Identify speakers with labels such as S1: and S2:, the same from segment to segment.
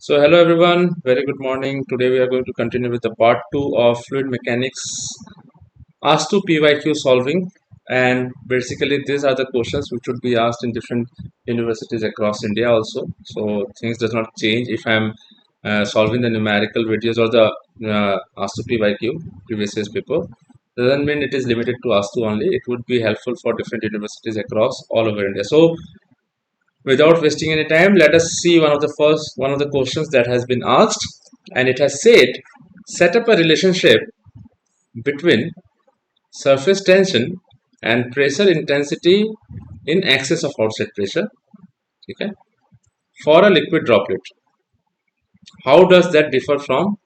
S1: So hello everyone, very good morning. Today we are going to continue with the part 2 of fluid mechanics asked to PYQ solving, and basically these are the questions which would be asked in different universities across India also. So things does not change if I am solving the numerical videos or the asked to PYQ previous year's paper. Doesn't mean it is limited to asked to only. It would be helpful for different universities across all over India. So without wasting any time, let us see one of the questions that has been asked, and it has said, set up a relationship between surface tension and pressure intensity in excess of outside pressure, okay, for a liquid droplet. How does that differ from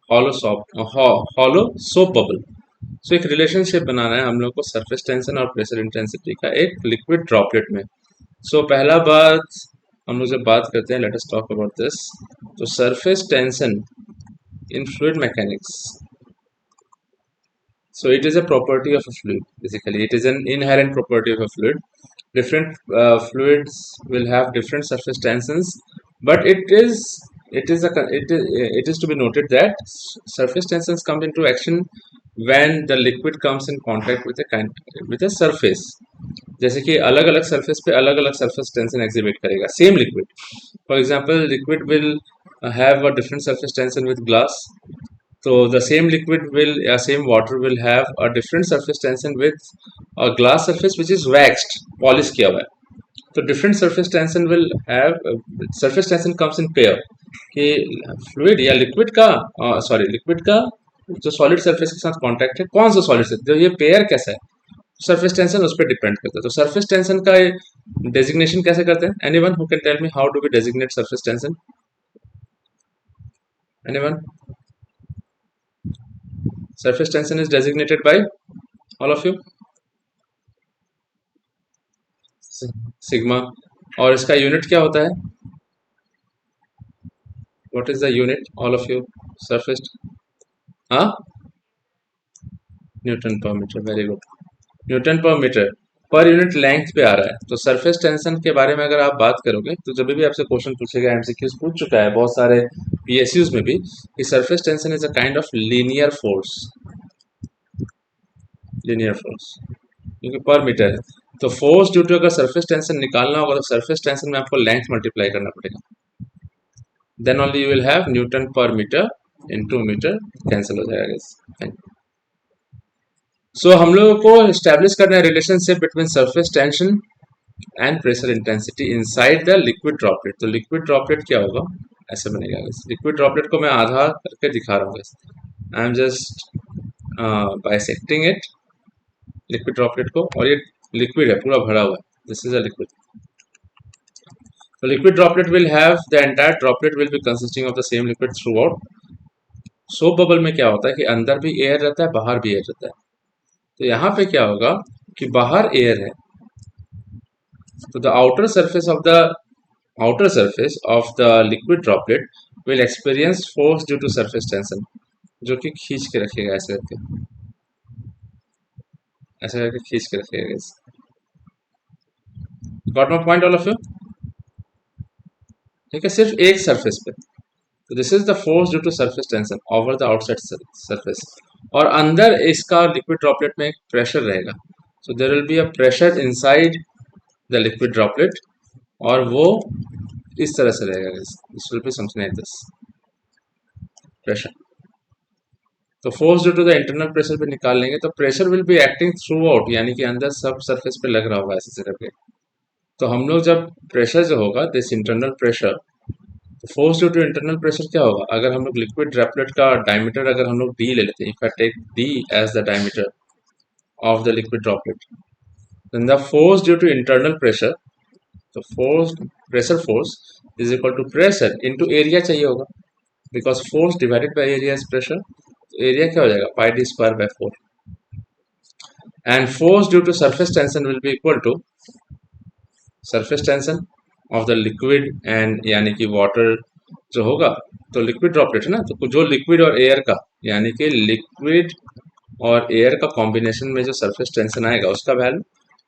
S1: hollow soap bubble? So एक relationship बनाना है हम लोग को surface tension और pressure intensity का एक liquid droplet में. सो पहला बात हम लोग जब बात करते हैं, let us talk about this. तो surface tension in fluid mechanics, so it is a property of a fluid. Basically it is an inherent property of a fluid. Different fluids will have different surface tensions, but it is to be noted that surface tensions come into action when the liquid comes in contact with a surface. जैसे कि अलग अलग surface पे अलग अलग surface tension exhibit करेगा same liquid. For example liquid will have a different surface tension with glass. So the same liquid will same water will have a different surface tension with a glass surface which is waxed, polished किया हुआ है. तो different surface tension will have surface tension comes in pair कि fluid या liquid का liquid का जो solid surface के साथ contact है, कौन सा solid surface, जो ये pair कैसा है, सरफेस टेंशन उस पर डिपेंड करता है. तो सरफेस टेंशन का डेजिग्नेशन कैसे करते हैं? Anyone who can tell me how do we designate surface tension? Anyone? Surface tension is designated by all of you sigma. और इसका यूनिट क्या होता है? What is the unit all of you? Surface, हाँ, newton पर metre. Very good. Newton per unit length पे आ रहा है. तो सरफेस टेंशन के बारे में अगर आप बात करोगे तो जब भी आपसे क्वेश्चन पूछेगा, एमसीक्यूज पूछ चुका है बहुत सारे पीएसयूज में भी, कि surface tension is a kind of linear force. क्योंकि पर मीटर है, तो फोर्स ड्यू टू अगर सरफेस टेंशन निकालना होगा तो सरफेस टेंशन में आपको लेंथ मल्टीप्लाई करना पड़ेगा. Then only you will have newton पर मीटर इनटू मीटर, कैंसिल हो जाएगा. सो हम लोगों को एस्टेब्लिश करना है relationship between surface tension and pressure intensity inside the liquid droplet. तो लिक्विड ड्रॉपलेट क्या होगा? ऐसे बनेगा. लिक्विड ड्रॉपलेट को मैं आधा करके दिखा रहा हूँ. I am just bisecting it, liquid droplet को, और ये लिक्विड है पूरा भरा हुआ है. This is a liquid. तो liquid droplet will have the entire droplet will be consisting of the same liquid throughout. Soap bubble में क्या होता है कि अंदर भी एयर रहता है, बाहर भी एयर रहता है. तो यहाँ पे क्या होगा कि बाहर एयर है, तो the outer surface of the liquid droplet will experience force due to surface tension, जो कि खींच के रखेगा ऐसे करके खींच के रखेगा. Got my point all of you? ठीक है, सिर्फ एक सरफेस पे. तो this is the force due to surface tension over the outside surface. और अंदर इसका लिक्विड ड्रॉपलेट में एक प्रेशर रहेगा. So there will be a pressure inside the liquid droplet, और वो इस तरह से रहेगा. This will be something like this pressure. तो force due to the internal pressure भी निकाल लेंगे, तो pressure will be acting through out, यानी कि अंदर सब सरफेस पे लग रहा होगा ऐसे करके. तो हम लोग जब प्रेशर जो होगा, दिस इंटरनल प्रेशर, तो force due to internal pressure क्या होगा? अगर हम लोग लिक्विड ड्रॉपलेट का डायमीटर अगर हम लोग डी ले लेते हैं, if I take d as the diameter of the liquid droplet, then the force due to internal pressure, तो force is equal to pressure into area चाहिए होगा, because force divided by area is pressure. तो area क्या हो जाएगा? Pi d square by 4. And force due to surface tension will be equal to surface tension of the liquid and, यानी कि water जो होगा, तो लिक्विड ड्रॉपलेट है ना, तो जो लिक्विड और एयर का, यानी कि लिक्विड और एयर का कॉम्बिनेशन में जो सरफेस टेंशन आएगा उसका value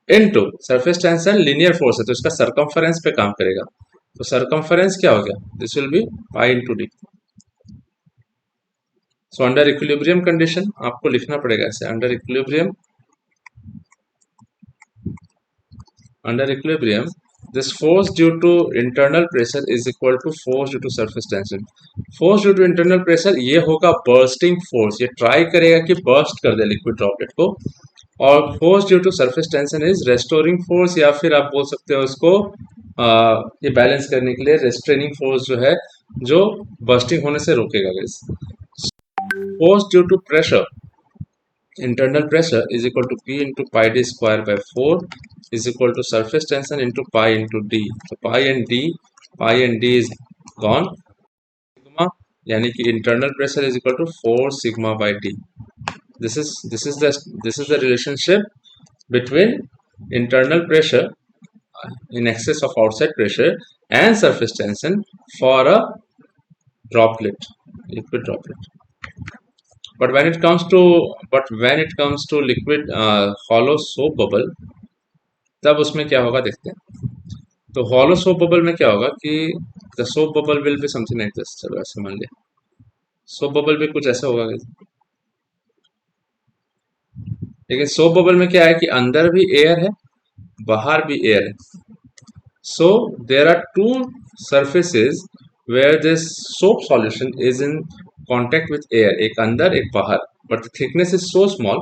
S1: into surface tension linear force है, तो इसका सरकमफरेंस पे काम करेगा. तो सरकमफरेंस क्या हो गया, this will B pi into D. So under equilibrium condition आपको लिखना पड़ेगा ऐसे, under equilibrium this force due to internal pressure is equal to force due to surface tension। force due to internal pressure ये होगा bursting force, ये try करेगा कि burst कर दे लिक्विड ड्रॉपलेट को। और force due to surface tension is restoring force, या फिर आप बोल सकते हो उसको ये बैलेंस करने के लिए restraining force जो है, जो bursting होने से रोकेगा। force due to pressure, internal pressure is equal to P into pi d square by 4 is equal to surface tension into pi into d। So pi and d is gone, sigma यानी कि internal pressure is equal to 4 sigma by d। This is the relationship between internal pressure in excess of outside pressure and surface tension for a droplet, liquid droplet। But when it comes to liquid hollow soap bubble, तब उसमें क्या होगा देखते हैं। तो hollow soap bubble में क्या होगा कि the soap bubble will be something like this। चलो ऐसे मान लिया, soap bubble भी कुछ ऐसा होगा। लेकिन soap bubble में क्या है कि अंदर भी एयर है, बाहर भी एयर है। So there are two surfaces where this soap solution is in contact with air, एक अंदर एक बाहर, but the thickness is so small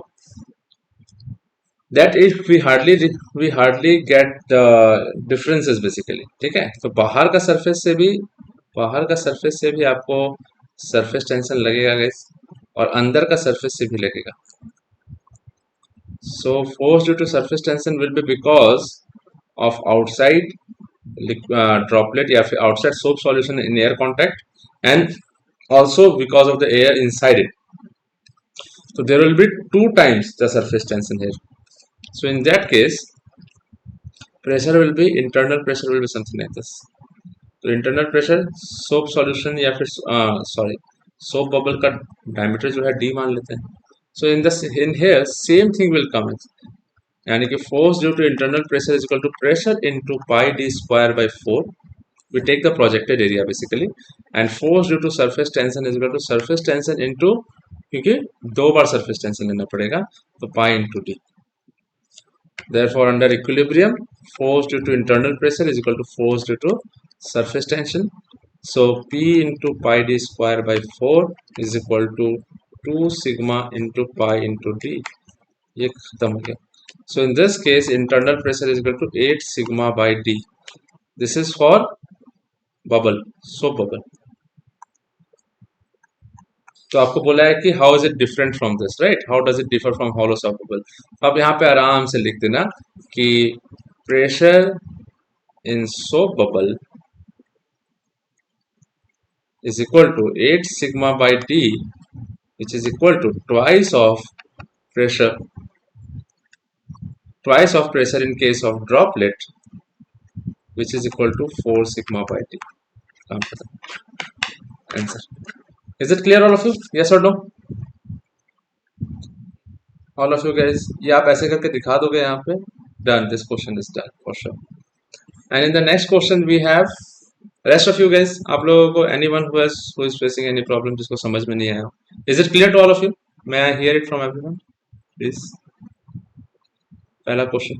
S1: that if we hardly get the differences basically। ठीक है, तो बाहर का सरफेस से भी आपको सरफेस टेंशन लगेगा गाइस, और अंदर का सरफेस से भी लगेगा। So force due to surface tension will be because of outside droplet या फिर outside soap solution in air contact, and also because of the air inside it। So there will be 2 times the surface tension here। So in that case internal pressure will be something like this। तो internal pressure soap solution या फिर soap bubble का diameter जो है d मान लेते हैं। So in here same thing will come, यानी कि force due to internal pressure is equal to pressure into pi d square by 4। we take the projected area basically, and force due to surface tension is equal to surface tension into, क्योंकि 2 बार surface tension लेना पड़ेगा, तो pi into d। Therefore under equilibrium force due to internal pressure is equal to force due to surface tension। So P into pi d square by 4 is equal to 2 sigma into pi into d। ये खत्म हो गया। So in this case internal pressure is equal to 8 sigma by d। This is for bubble, soap bubble। तो आपको बोला है कि how is it different from this, right, how does it differ from hollow soft bubble. तो आप यहाँ पे आराम से लिख देना कि pressure in soap bubble is equal to 8 sigma by d, which is equal to twice of pressure in case of droplet, which is equal to 4 sigma by d। Answer। Is it clear all of you? Yes or no? All of you guys, ये आप ऐसे करके दिखा दोगे यहाँ पे, done, this question is done for sure। And in the next question we have rest of you guys, आप लोगों को anyone who is facing any problem जिसको समझ में नहीं आया, is it clear to all of you? May I hear it from everyone please? पहला question.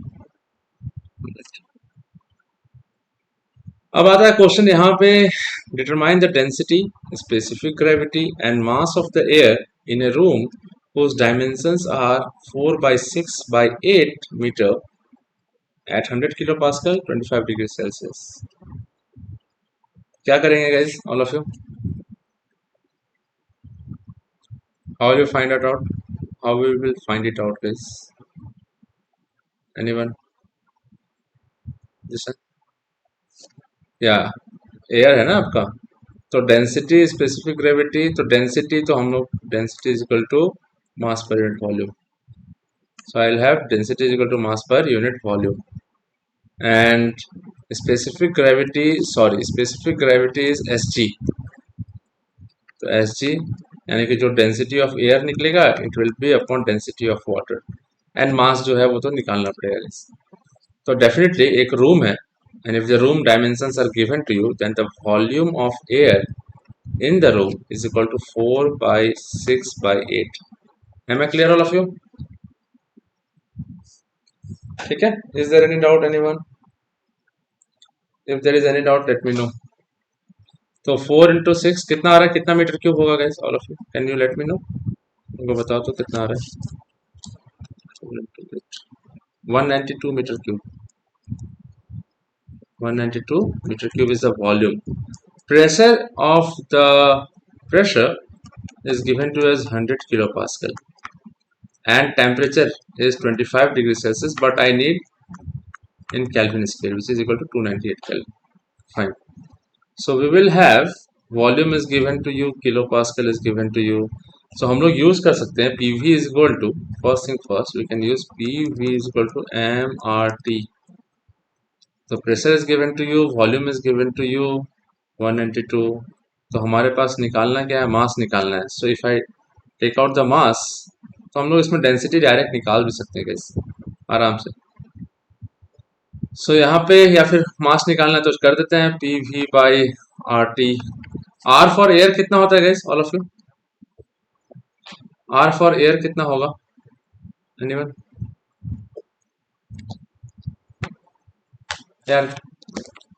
S1: अब आता है क्वेश्चन यहाँ पे, determine the density, specific gravity and mass of the air in A room whose dimensions are 4 by 6 by 8 meter at 100 kilopascal 25 degree Celsius। क्या करेंगे guys, all of you? How will you find it out? How we will find it out guys? Anyone? This one? Yeah, air है ना आपका, तो density specific gravity, तो density तो हम लोग density is equal to mass per unit volume. So I'll have density is equal to mass per unit volume, and specific gravity is Sg। तो Sg यानी कि जो डेंसिटी ऑफ एयर निकलेगा it will B upon density of water, and mass जो है वो तो निकालना पड़ेगा। तो डेफिनेटली एक रूम है, and if the room dimensions are given to you, then the volume of air in the room is equal to 4 by 6 by 8. Am I clear, all of you? ठीक है? Is there any doubt, anyone? If there is any doubt, let me know. तो 4 into 6 कितना आ रहा है, कितना metre cube होगा guys, all of you can you let me no? उनको बताओ तो कितना आ रहा है. 192 meter cube. 192 meter cube is the volume. Pressure of the pressure is given to as 100 kilopascal and temperature is 25 degrees Celsius, but I need in Kelvin scale, which is equal to 298 Kelvin. Fine. So we will have volume is given to you, kilopascal is given to you. So हम लोग use कर सकते हैं PV is equal to, first thing first, we can use PV is equal to MRT. So pressure is given to you, volume is given to you 192. तो हमारे पास निकालना क्या है, मास निकालना है. So if I take out the mass, तो हम लोग इसमें डेंसिटी डायरेक्ट निकाल भी सकते हैं गाइस, आराम से. सो यहाँ पे या फिर मास निकालना है तो कर देते हैं P V by R T. R for air कितना होता है guys, all of you? R for air कितना होगा, एनीवन? यार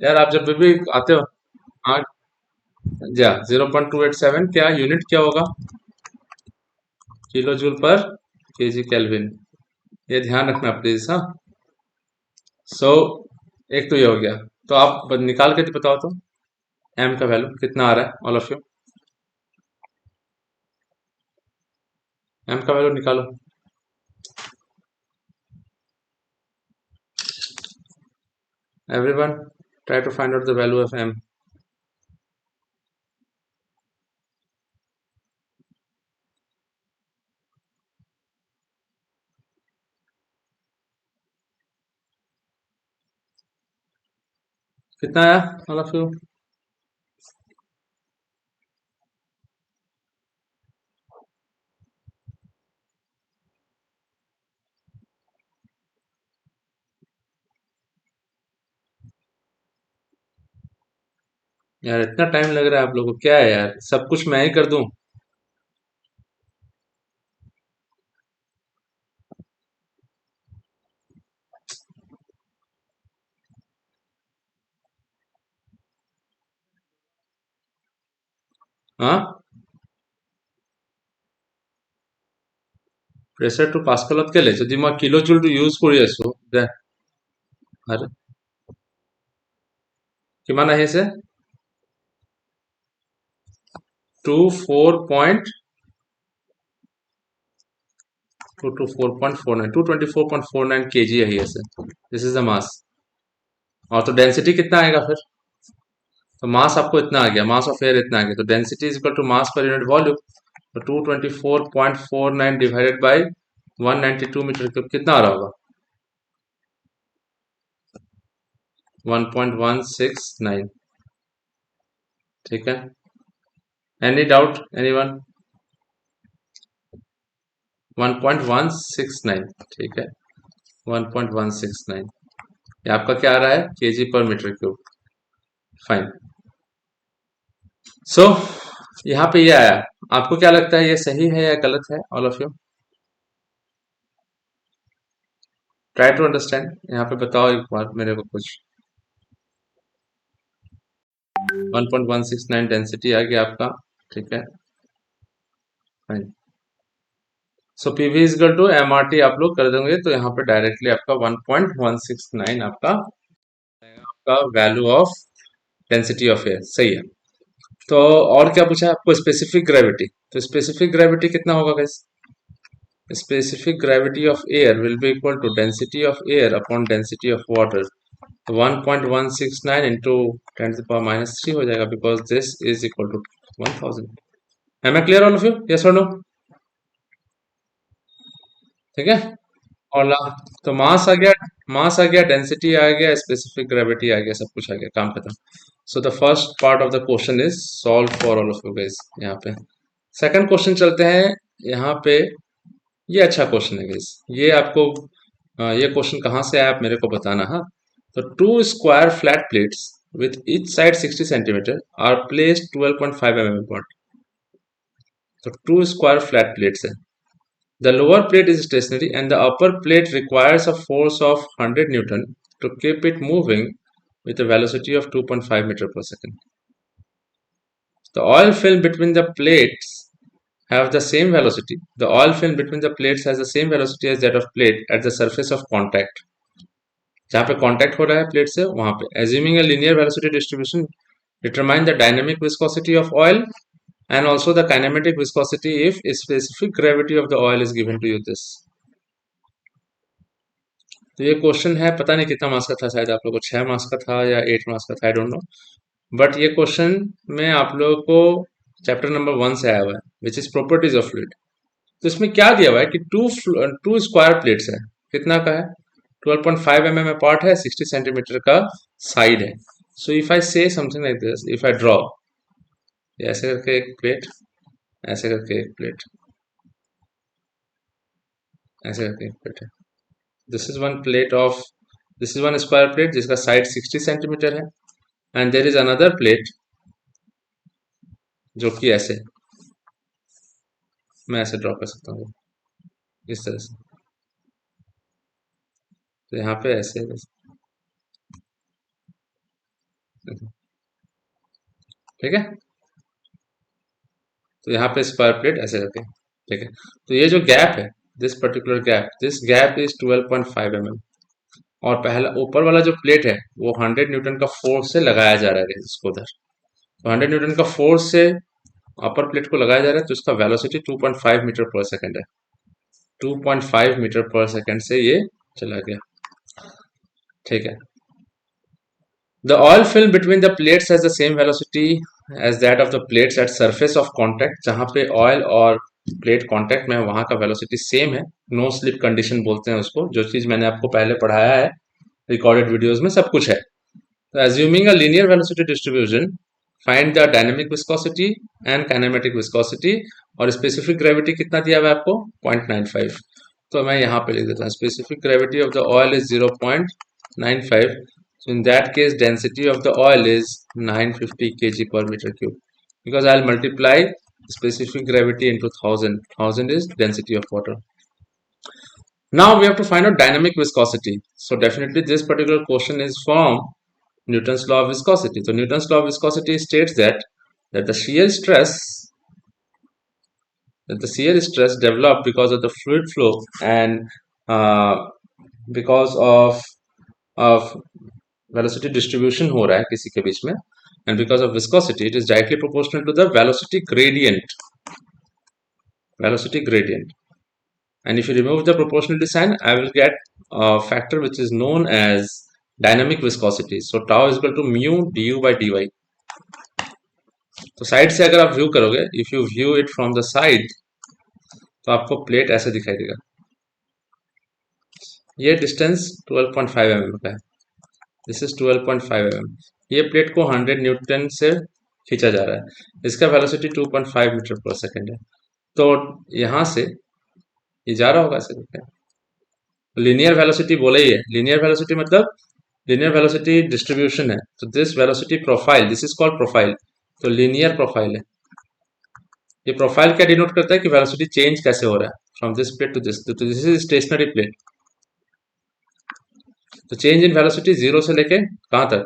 S1: यार आप जब भी आते हो, हाँ जा 0.287, क्या यूनिट क्या होगा, किलो जूल पर केजी केल्विन, ये ध्यान रखना प्लीज. हाँ. सो एक तो ये हो गया, तो आप निकाल के तो बताओ तो एम का वैल्यू कितना आ रहा है, ऑल ऑफ यू एम का वैल्यू निकालो. Everyone try to find out the value of M. कितना आया ऑल ऑफ यू? यार इतना टाइम लग रहा है आप लोगों को, क्या है यार, सब कुछ मैं ही कर दूं? हाँ, প্রেসার টু পাস্কেলত কেলে যদি মই কিলো জুলটো ইউজ কৰি আছো দে আৰে কিমান আহি আছে 224.224.49 केजी आही আছে. This is the mass. और तो डेंसिटी कितना आएगा फिर, तो मास आपको इतना आ गया, मास ऑफ एयर इतना आ गया, तो density is equal to mass per unit volume. तो 224.49 डिवाइडेड बाय 192 मीटर क्यूब कितना आ रहा होगा, 1.169. ठीक है, एनी डाउट एनीवन? 1.169. ठीक है, 1.169. ये आपका क्या आ रहा है, केजी पर मीटर क्यूब. फाइन. सो यहाँ पे ये आया, आपको क्या लगता है ये सही है या गलत है, all of you try to understand. यहाँ पे बताओ एक बार मेरे को कुछ. 1.169 डेंसिटी आ गया आपका. ठीक है, fine. So PV is equal to M R T आप लोग कर देंगे तो यहाँ पे डायरेक्टली आपका 1.169 आपका value of density of air सही है. तो और क्या पूछा है आपको, स्पेसिफिक ग्रेविटी. तो स्पेसिफिक ग्रेविटी कितना होगा guys, specific gravity of air will be equal to density of air upon density of water. तो 1.169 into 10 to the power minus 3 हो जाएगा, because this is equal to 1000. Am I clear all of you? Yes or no? ठीक है. और तो मास आ गया, density आ गया, specific gravity आ गया, सब कुछ आ गया, काम खत्म. So the first part of the question is solve for all of you guys. यहाँ पे सेकंड क्वेश्चन चलते हैं. यहाँ पे ये अच्छा क्वेश्चन है गाइस, ये आपको ये क्वेश्चन कहाँ से आया आप मेरे को बताना. हाँ, तो two square flat plates with each side 60 centimeter are placed 12.5 mm apart. So two square flat plates हैं. The lower plate is stationary and the upper plate requires a force of 100 Newton to keep it moving with a velocity of 2.5 meter per second. The oil film between the plates have the same velocity. The oil film between the plates has the same velocity as that of plate at the surface of contact. जहाँ पे contact हो रहा है plate से वहां पे assuming a linear velocity distribution determine the dynamic viscosity of oil and also the kinematic viscosity if a specific gravity of the oil is given to you this. तो ये क्वेश्चन है, पता नहीं कितना मार्क्स का था, शायद आप लोगों को 6 मार्क्स का था या 8 मार्क्स का था, आई डोंट नो, बट ये क्वेश्चन में आप लोगों को चैप्टर नंबर 1 से आया हुआ है which is properties of fluid. तो इसमें क्या दिया हुआ है कि टू स्क्वायर प्लेट्स है, कितना का है 12.5 mm अपार्ट है, 60 सेंटीमीटर का साइड है. सो इफ आई से something like this, if I draw ऐसे करके एक प्लेट, ऐसे करके एक प्लेट, ऐसे करके एक प्लेट है. This is one plate of, this is one square plate जिसका साइड 60 सेंटीमीटर है and there is another plate जो कि ऐसे, मैं ऐसे ड्रॉ कर सकता हूँ इस तरह से. तो यहाँ पे ऐसे, ठीक है. तो यहाँ पे स्क्वायर प्लेट ऐसे करके, ठीक है. तो ये जो गैप है, this particular gap, this gap is 12.5 mm. और पहला ऊपर वाला जो प्लेट है वो 100 न्यूटन का फोर्स से लगाया जा रहा है इसको उधर. तो 100 न्यूटन का फोर्स से अपर प्लेट को लगाया जा रहा है, तो इसका वेलोसिटी 2.5 मीटर पर सेकंड है. 2.5 मीटर पर सेकंड से ये चला गया, ठीक है. The oil film between the plates has the same velocity as that of the plates at surface of contact. जहाँ पे ऑयल और प्लेट कांटेक्ट में है वहाँ का वेलोसिटी सेम है. नो स्लिप कंडीशन बोलते हैं उसको, जो चीज मैंने आपको पहले पढ़ाया है रिकॉर्डेड वीडियोस में, सब कुछ है. तो assuming a linear velocity distribution, find the dynamic viscosity and kinematic viscosity. और स्पेसिफिक ग्रेविटी कितना दिया हुआ है आपको 0.95. तो मैं यहाँ पे लिख देता हूँ specific gravity of the oil is 0.95. So in that case, density of the oil is 950 kg per meter cube, because I'll multiply specific gravity into 1000. 1000 is density of water. Now we have to find out dynamic viscosity. So definitely this particular question is from Newton's law of viscosity. So Newton's law of viscosity states that the shear stress developed because of the fluid flow and because of velocity distribution हो रहा है किसी के बीच में, and because of viscosity it is directly proportional to the velocity gradient. And if you remove the proportionality sign, I will get a factor which is known as dynamic viscosity. So tau is equal to mu du by dy. तो side से अगर आप view करोगे, if you view it from the side, तो आपको plate ऐसे दिखाई देगा. ये डिस्टेंस 12.5 mm का है, दिस इज 12.5 mm. ये प्लेट को 100 न्यूटन से खींचा जा रहा है, इसका वेलोसिटी 2.5 मीटर पर सेकंड है. तो यहां से ये जा रहा होगा ऐसे, लीनियर वेलोसिटी बोला ही है. लीनियर वेलोसिटी मतलब लीनियर वेलोसिटी डिस्ट्रीब्यूशन है. तो this velocity profile, this is called profile. तो लीनियर प्रोफाइल है. ये प्रोफाइल क्या डिनोट करता है कि वेलोसिटी चेंज कैसे हो रहा है from this plate to this. तो दिस इज स्टेशनरी प्लेट. तो चेंज इन वेलोसिटी जीरो से लेके कहां तक,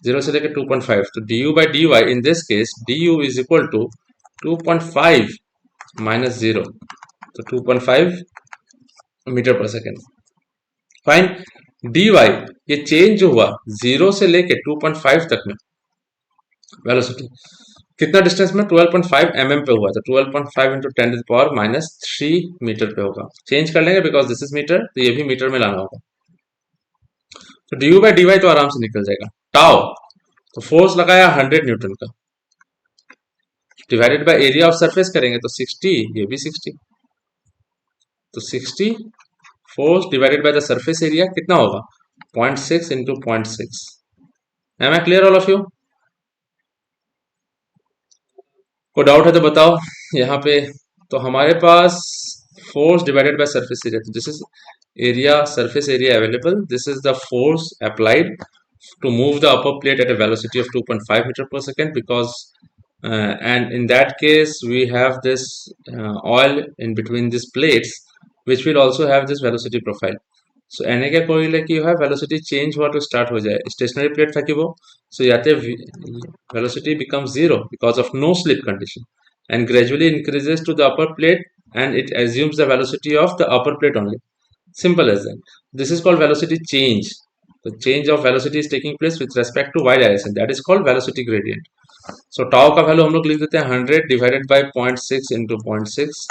S1: 0 से लेके 2.5. तो du by dy in this case, du is equal to 2.5 minus 0. तो 2.5 metre per second. Fine. dy ये चेंज जो हुआ 0 से लेके 2.5 तक में वेलोसिटी कितना डिस्टेंस में 12.5 mm पे हुआ. तो 12.5 into 10 to the power minus 3 metre पे होगा. चेंज कर लेंगे बिकॉज दिस इज मीटर, तो ये भी मीटर में लाना होगा. तो डी बाई डी वाई तो आराम से निकल जाएगा. टाउ, तो फोर्स लगाया 100 न्यूटन का, divided by area of surface करेंगे तो 60, ये भी 60. तो 60 force divided by the surface area कितना होगा 0.6 into 0.6. Am I clear all of you? कोई डाउट है तो बताओ यहाँ पे. तो हमारे पास force divided by surface area, तो this is area, surface area available. This is the force applied to move the upper plate at a velocity of 2.5 meter per second, because and in that case we have this oil in between these plates, which will also have this velocity profile. So एने क्या कोई है कि है velocity change हुआ तो start हो जाए, stationary plate था कि वो, so याते velocity becomes zero because of no slip condition and gradually increases to the upper plate, and it assumes the velocity of the upper plate only. Simple as that. This is called velocity change. The change of velocity is taking place with respect to y direction. That is called velocity gradient. So tau का value हम लोग लिख देते हैं 100 divided bye 0.6 into 0.6.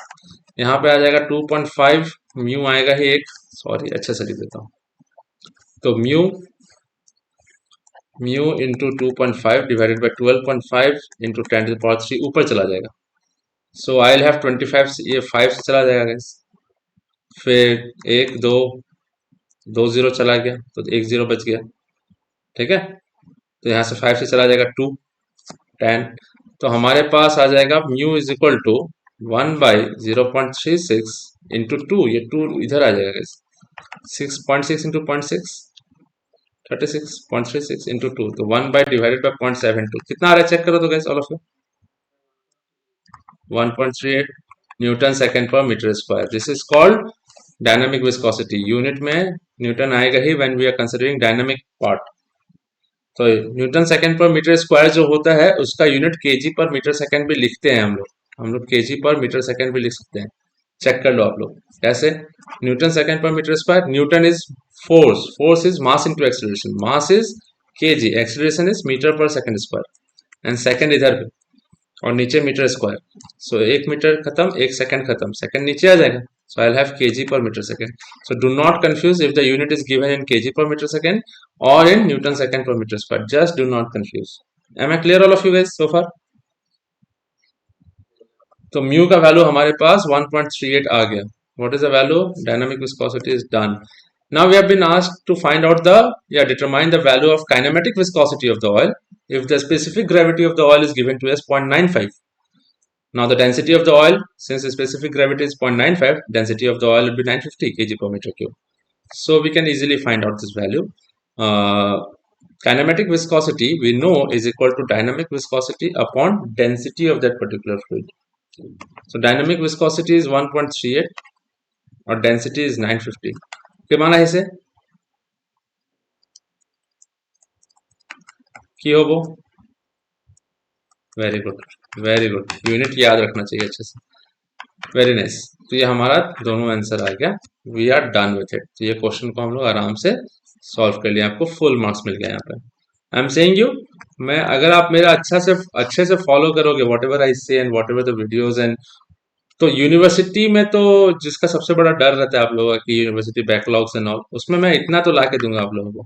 S1: यहाँ पे आ जाएगा 2.5. Mu आएगा ही एक, सॉरी अच्छे से लिख देता हूँ. तो mu into 2.5 divided by 12.5 into 10⁻³ ऊपर चला जाएगा. सो आई विल हैव 25, ये 5 से चला जाएगा गाइस. फिर एक दो 0 चला गया तो 1 0 बच गया. ठीक है, तो यहाँ से 5 से चला जाएगा 2 10. तो हमारे पास आ जाएगा mu is equal to 1/0.36 into 2. ये 2 इधर आ जाएगा गाइस. 6.6 into 0.6 36.36 into 2. तो 1 बाई डिवाइडेड बाई 0.72 कितना आ रहा है चेक करो तो guys all of you. 1.38 newton second पर metre square. This is called dynamic viscosity. Unit में न्यूटन आएगा ही when we are considering dynamic part. तो न्यूटन सेकेंड पर मीटर स्क्वायर जो होता है उसका यूनिट केजी पर मीटर सेकेंड भी लिखते हैं हम लोग केजी पर मीटर सेकेंड भी लिख सकते हैं. चेक कर लो आप लोग कैसे. न्यूटन सेकेंड पर metre square. Newton is force is mass into acceleration. Mass is KG, acceleration is metre per second square, and second इधर पे और नीचे मीटर स्क्वायर. सो 1 मीटर खत्म, 1 सेकेंड खत्म, सेकेंड नीचे आ जाएगा. So I'll have kg per meter second. So do not confuse if the unit is given in kg per meter second or in Newton second per meter square. Just do not confuse. Am I clear all of you guys so far? तो mu का value हमारे पास 1.38 आ गया. What is the value? Dynamic viscosity is done. Now we have been asked to find out determine the value of kinematic viscosity of the oil if the specific gravity of the oil is given to us 0.95. Now the density of the oil, since the specific gravity is 0.95, density of the oil will be 950 kg per meter cube. So we can easily find out this value. Kinematic viscosity we know is equal to dynamic viscosity upon density of that particular fluid. So dynamic viscosity is 1.38 और density is 950. क्या माना है इसे की हो वो. Very good, very good. Unit याद रखना चाहिए अच्छे से. Very nice. तो ये हमारा दोनों आंसर आ गया. We are done with it. तो ये क्वेश्चन को हम लोग आराम से सॉल्व कर लिया. आपको फुल मार्क्स मिल गया यहाँ पे. आई एम सेइंग यू, मैं अगर आप मेरा अच्छे से फॉलो करोगे व्हाट एवर आई से and what ever the videos and, तो यूनिवर्सिटी में तो जिसका सबसे बड़ा डर रहता है आप लोगों का कि यूनिवर्सिटी बैकलॉग्स एंड ऑल, उसमें मैं इतना तो ला के दूंगा आप लोगों को,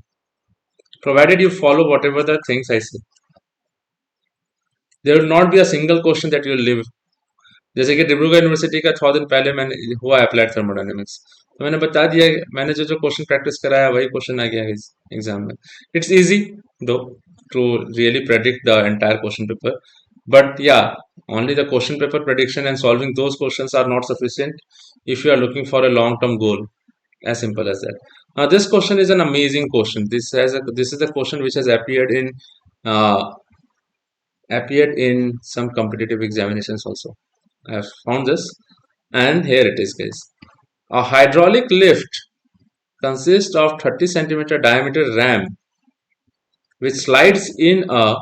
S1: provided you follow whatever the things I say. There will not be a single question that you will leave. जैसे कि डिब्रूगढ़ यूनिवर्सिटी का 6 दिन पहले मैंने हुआ अप्लाइड थर्मोडायनेमिक्स, तो मैंने बता दिया, मैंने जो क्वेश्चन प्रैक्टिस कराया वही क्वेश्चन आ गया इस एग्जाम में. It's easy do to really predict the entire question paper, but yeah, only the question paper prediction and solving those questions are not sufficient if you are looking for a long term goal. As simple as that. Now this question is an amazing question. This is a question which has uh, appeared in some competitive examinations also. I have found this, and here it is, guys. A hydraulic lift consists of 30 centimeter diameter ram which slides in a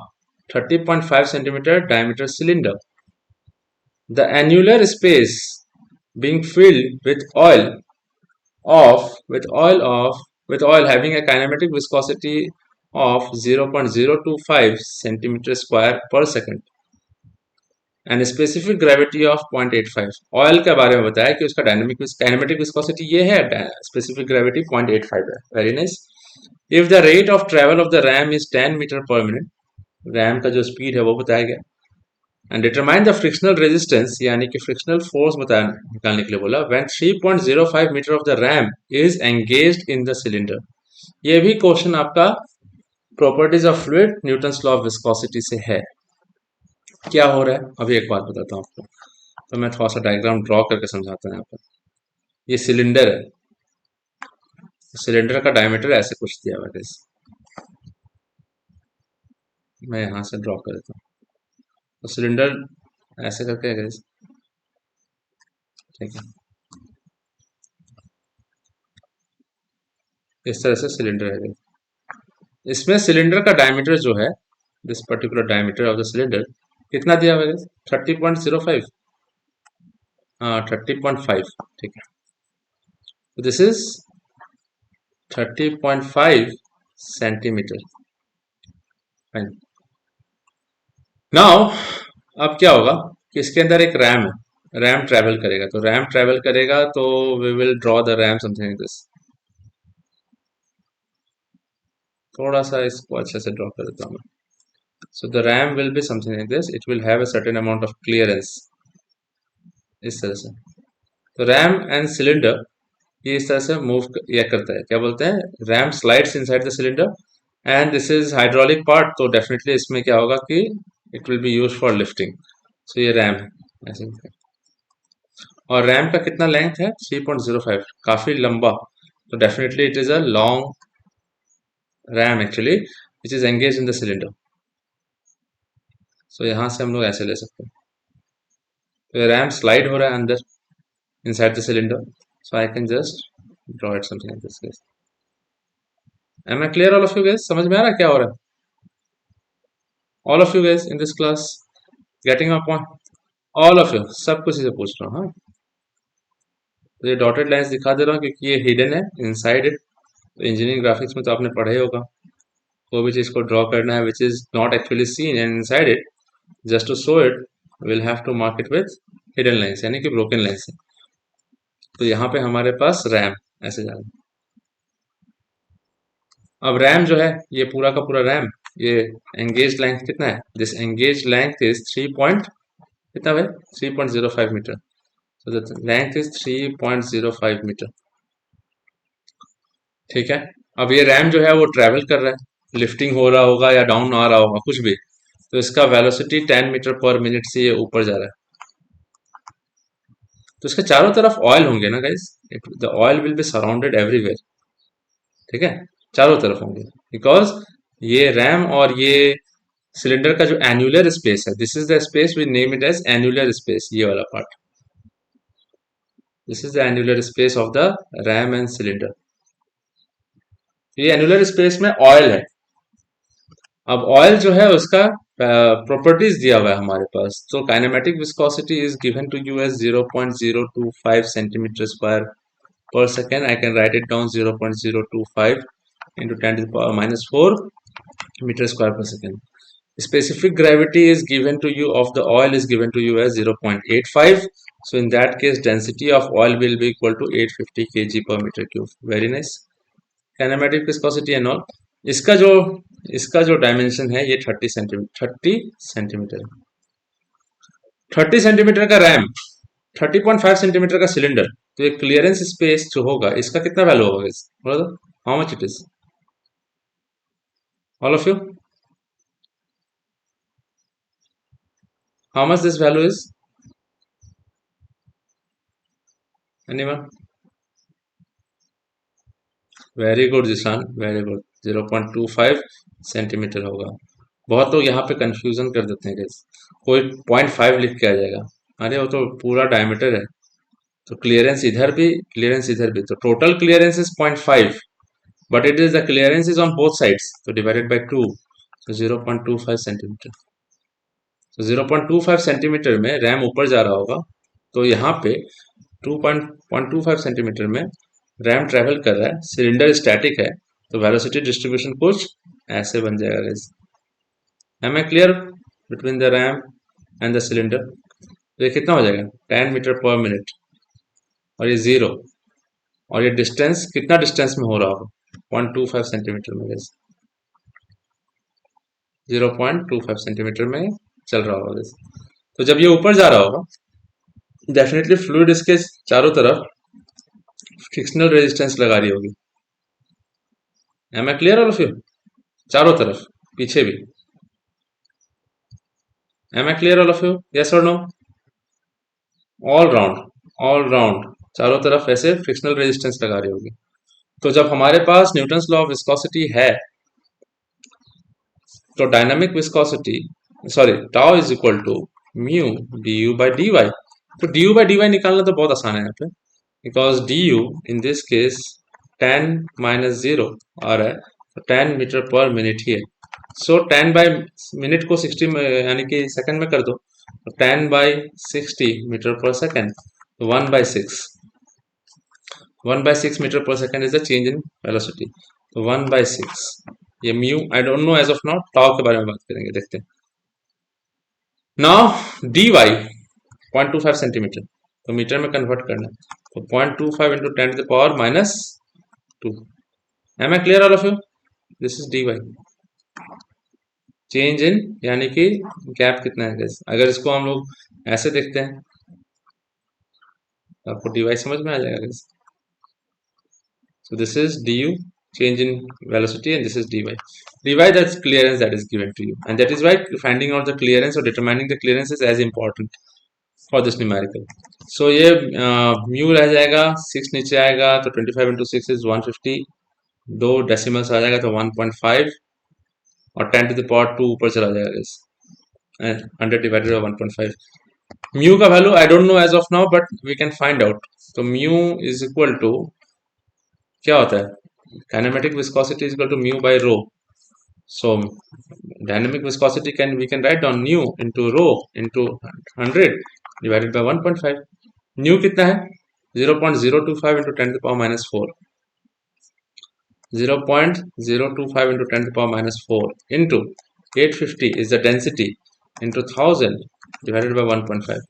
S1: 30.5 centimeter diameter cylinder. The annular space being filled with oil having a kinematic viscosity of 0.025 centimeter square per second and a specific gravity of 0.85. Oil के बारे में बताया कि उसका kinematic viscosity ये है, specific gravity 0.85 है. Very nice. If the rate of travel of the ram is 10 metre per minute, ram का जो स्पीड है वो बताया गया. And determine the frictional resistance, यानी कि फ्रिक्शनल फोर्स निकालने के लिए बोला, when 3.05 metre of the ram is engaged in the cylinder. ये भी क्वेश्चन आपका properties of fluid Newton's law of viscosity से है. क्या हो रहा है अभी एक बात बताता हूँ आपको. तो मैं थोड़ा सा डायग्राम ड्रॉ करके समझाता हूँ. यहाँ पर ये सिलेंडर है, सिलेंडर का डायमीटर ऐसे कुछ दिया हुआ है। मैं यहाँ से ड्रॉ कर देता हूँ। तो सिलेंडर ऐसे करके है guys, ठीक है, इस तरह से सिलेंडर है guys। इसमें सिलेंडर का डायमीटर जो है, this particular diameter of the cylinder कितना दिया हुआ है guys? 30.05। हाँ 30.5, ठीक है। तो दिस इज 30.5 सेंटीमीटर। नाउ अब क्या होगा कि इसके अंदर एक रैम है, रैम ट्रेवल करेगा, तो रैम ट्रेवल करेगा तो we will draw the ram something like this. थोड़ा सा इसको अच्छे से ड्रॉ कर देता हूँ मैं। So the RAM will be something like this, it will have a certain amount of clearance, इस तरह से। तो रैम एंड सिलेंडर ये इस तरह से मूव या करता है, क्या बोलते हैं, ram slides inside the cylinder and this is hydraulic part, तो डेफिनेटली इसमें क्या होगा कि it will be use for lifting. So ये रैम है ऐसे। और रैम का कितना लेंथ है, 3.05, काफी लंबा, तो definitely it is a long ram actually which is engage in the cylinder. So यहाँ से हम लोग ऐसे ले सकते हैं, तो ये रैम स्लाइड हो रहा है अंदर inside the cylinder, so I can just draw it something like this. Am I clear all of you guys? समझ में आ रहा है क्या हो रहा है? All of you guys in this class getting a point? All of you, सब कुछ से पूछ रहा हूँ। हाँ, तो ये डॉटेड लाइंस दिखा दे रहा हूँ क्योंकि ये हिडन है इनसाइड इट। तो इंजीनियरिंग ग्राफिक्स में तो आपने पढ़ा ही होगा, कोई भी चीज को ड्रॉ करना है which is not actually seen and inside it, just to show it will have to mark it with hidden lines, यानी कि ब्रोकन लाइंस है। तो यहाँ पे हमारे पास रैम ऐसे जा रहा है। अब रैम जो है, ये पूरा का पूरा रैम, ये एंगेज लेंथ कितना है, this engage length is 3 point कितना भाई, 3.05 metre. So the length is 3.05 metre, ठीक है। अब ये रैम जो है वो ट्रेवल कर रहा है, लिफ्टिंग हो रहा होगा या डाउन आ रहा होगा कुछ भी, तो इसका वेलोसिटी 10 मीटर पर मिनट से ये ऊपर जा रहा है। तो इसके चारों तरफ ऑयल होंगे ना guys, the oil will be surrounded everywhere, ठीक है, चारों तरफ होंगे, बिकॉज ये रैम और ये सिलेंडर का जो एन्युलर स्पेस है, this is the space we name it as annular space, ये वाला part, this is the annular space of the ram and cylinder. ये एन्युलर स्पेस में ऑयल है। अब ऑयल जो है उसका प्रॉपर्टीज दिया हुआ है हमारे पास, तो kinematic viscosity is given to you as 0.025 centimetre square per second. I can write it down 0.025 into 10 to the power minus 4 meter square per second. Specific gravity is given to you of the oil is given to you as 0.85. So in that case, density of oil will be equal to 850 kg per meter cube. Very nice. Kinematic viscosity and all. इसका जो dimension है ये 30 centimetre 30 centimetre का RAM, 30.5 centimetre का cylinder, तो ये clearance space जो होगा इसका कितना वैल्यू होगा इस, बोलो तो how much it is, all of you, how much this value is, anyone? Very good Zeeshan, very good, 0.25 centimetre होगा। बहुत लोग यहाँ पे कंफ्यूजन कर देते हैं guys, कोई 0.5 लिख के आ जाएगा, अरे वो तो पूरा डायमीटर है, तो क्लियरेंस इधर भी क्लियरेंस इधर भी, तो total clearance is 0.5, but it is the clearance is on both sides, so divided by 2, so 0.25 centimetre. तो 0.25 सेंटीमीटर में रैम ऊपर जा रहा होगा, तो यहाँ पे 2.25 सेंटीमीटर में रैम ट्रेवल कर रहा है, सिलेंडर स्टैटिक है, तो वेलोसिटी डिस्ट्रीब्यूशन कुछ ऐसे बन जाएगा guys. Am I clear between the ram and the cylinder? तो ये कितना हो जाएगा, 10 मीटर पर मिनट, और ये 0, और ये डिस्टेंस कितना डिस्टेंस में हो रहा होगा, 0.25 सेंटीमीटर में गाइस, 0.25 सेंटीमीटर में चल रहा होगा गाइस। तो जब ये ऊपर जा रहा होगा, डेफिनेटली फ्लूइड इसके चारों तरफ फ्रिक्शनल रेजिस्टेंस लगा रही होगी। Am I clear all of you? चारों तरफ, पीछे भी। Am I clear all of you? Yes और no? All round, all round चारों तरफ ऐसे फ्रिक्शनल रेजिस्टेंस लगा रही होगी। तो जब हमारे पास न्यूटन्स लॉ ऑफ विस्कोसिटी है, तो dynamic viscosity sorry tau is equal to mu d u by d y. तो d u by d y निकालना तो बहुत आसान है यहाँ पे, because d u in this case 10 - 0 आ रहा है, तो 10 मीटर पर मिनट ही है। सो 10/मिनट को 60 में यानी कि सेकंड में कर दो, तो 10/60 मीटर पर सेकंड, तो 1/6 1/6 metre per second is the change in velocity. तो 1/6 ये mu I don't know as of now, tau के बारे में बात करेंगे, देखते हैं। नाउ डी वाई 0.25 सेंटीमीटर, तो मीटर में कन्वर्ट करना है, तो 0.25 into 10⁻²। Am I clear all of you? This is D Y, change in यानी कि गैप कितना है guys? अगर इसको हम लोग ऐसे देखते हैं तो आपको डी वाई समझ में आ जाएगा guys. So this is du, change in velocity, and this is dy. Dy, that's clearance that is given to you, and that is why finding out the clearance or determining the clearance is as important for this numerical. So ये mu रह जाएगा, 6 नीचे आएगा तो 25 into 6 is 150, दो decimals आ जाएगा तो 1.5, और 10⁻²ऊपर चला जाएगा इस 100 डिवाइडेड बाय 1.5। म्यू का value I don't know as of now, but we can find out. तो म्यू इज इक्वल टू क्या होता है, kinematic viscosity is equal to mu by rho. So dynamic viscosity can we can write down mu into rho into 100 divided by 1.5। Mu कितना है, 0.025 into 10⁻⁻4, 0.025 into 10⁻⁴ into 850 is the density into 1000 divided by 1.5।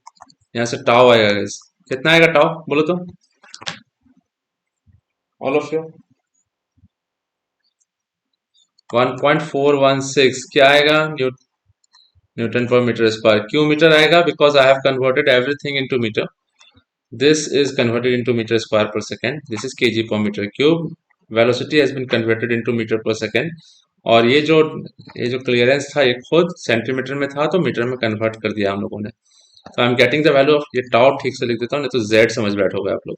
S1: यहाँ से tau आएगा guys, कितना आएगा tau बोलो तो all of you? 1.416 क्या आएगा, न्यूटन पर मीटर स्क्वायर। क्यों मीटर आएगा, because I have converted everything into metre. This is converted into metre square per second, this is KG पर metre cube. Velocity has been converted into metre per second, और ये जो clearance था ये खुद centimetre में था, तो मीटर में कन्वर्ट कर दिया हम लोगों ने। तो I am getting the value of, ये टाउ ठीक से लिख देता हूँ, नहीं तो जेड समझ बैठोगे आप लोग।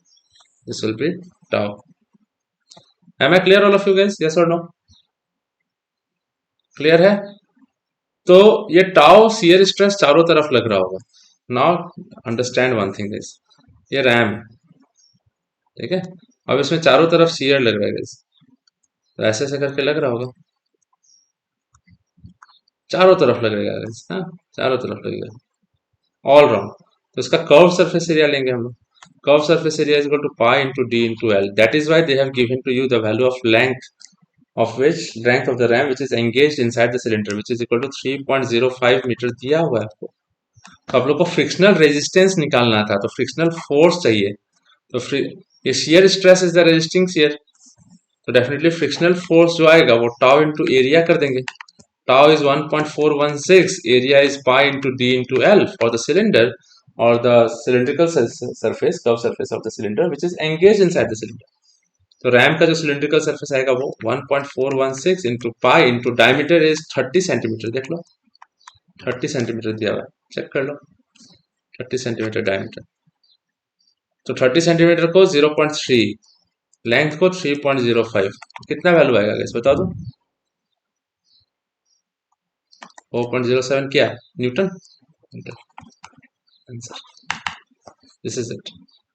S1: This will be tau. Am I clear all of you guys, yes और नो? क्लियर है? तो ये टाउ शियर स्ट्रेस चारों तरफ लग रहा होगा। Now understand one thing guys, ये रैम ठीक है, अब इसमें चारों तरफ शियर लग रहा है गाइस, तो ऐसे ऐसे करके लग रहा होगा, चारों तरफ लगेगा गाइस, हाँ चारों तरफ लगेगा ऑल राउंड। तो इसका कर्व सरफेस एरिया लेंगे हम लोग। Curve surface area is equal to pi into D into L. That is why they have given to you the value of length of which length of the ram which is engaged inside the cylinder which is equal to 3.05 metre दिया हुआ है आपको। तो आप लोग को frictional resistance निकालना था, तो फ्रिक्शनल फोर्स चाहिए, तो ये shear stress is the resisting shear, तो डेफिनेटली फ्रिक्शनल फोर्स जो आएगा वो टाउ इनटू एरिया कर देंगे। Tau is 1.416, area is pi into D into l for the cylinder और the cylindrical surface, curve surface of the cylinder which is engage inside the cylinder. तो ram का जो cylindrical surface आएगा वो 1.416 into pi into diameter is 30 centimetre, देख लो 30 centimetre दिया हुआ है, चेक कर लो 30 सेंटीमीटर डायमीटर। तो 30 सेंटीमीटर को 0.3, लेंथ को 3.05, कितना वैल्यू आएगा इस बता दो? 4.07 क्या, Newton answer. This is it,